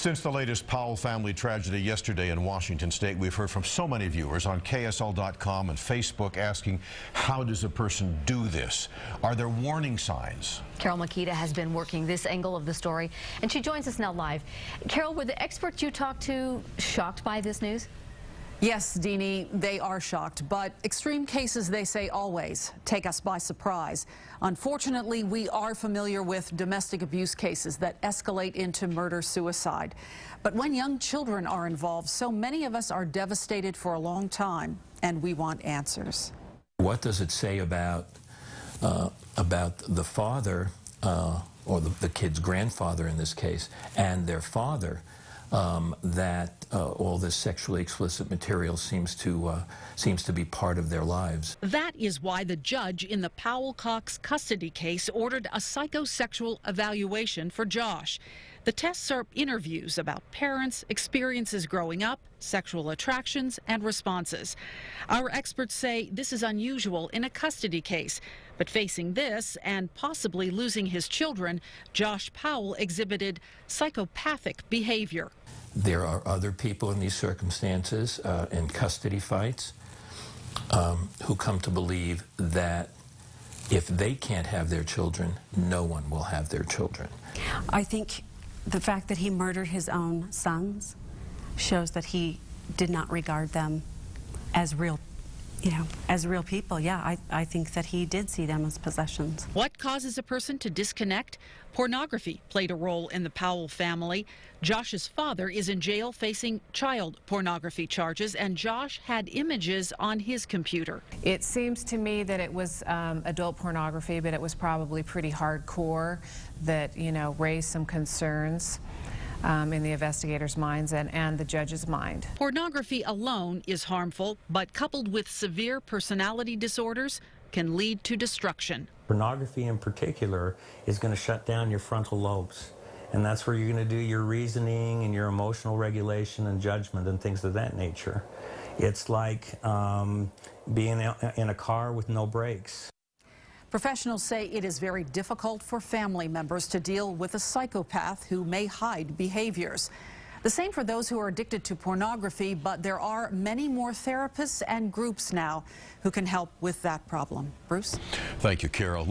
Since the latest Powell family tragedy yesterday in Washington State, we've heard from so many viewers on KSL.com and Facebook asking, how does a person do this? Are there warning signs? Carol Makita has been working this angle of the story, and she joins us now live. Carol, were the experts you talked to shocked by this news? Yes, Deanie, they are shocked, but extreme cases, they say, always take us by surprise. Unfortunately, we are familiar with domestic abuse cases that escalate into murder-suicide. But when young children are involved, so many of us are devastated for a long time, and we want answers. What does it say about the father, or the kid's grandfather in this case, and their father, that all this sexually explicit material seems to be part of their lives. That is why the judge in the Powell Cox custody case ordered a psychosexual evaluation for Josh. The tests are interviews about parents' experiences growing up, sexual attractions, and responses. Our experts say this is unusual in a custody case, but facing this and possibly losing his children, Josh Powell exhibited psychopathic behavior. There are other people in these circumstances, in custody fights, who come to believe that if they can't have their children, no one will have their children. I think the fact that he murdered his own sons shows that he did not regard them as real, as real people. Yeah, I think that he did see them as possessions. What causes a person to disconnect? Pornography played a role in the Powell family. Josh's father is in jail facing child pornography charges, and Josh had images on his computer. It seems to me that it was adult pornography, but it was probably pretty hardcore that, raised some concerns in the investigators' minds and the judge's mind. Pornography alone is harmful, but coupled with severe personality disorders, can lead to destruction. Pornography in particular is going to shut down your frontal lobes, and that's where you're going to do your reasoning and your emotional regulation and judgment and things of that nature. It's like being in a car with no brakes. Professionals say it is very difficult for family members to deal with a psychopath who may hide behaviors. The same for those who are addicted to pornography, but there are many more therapists and groups now who can help with that problem. Bruce? Thank you, Carol.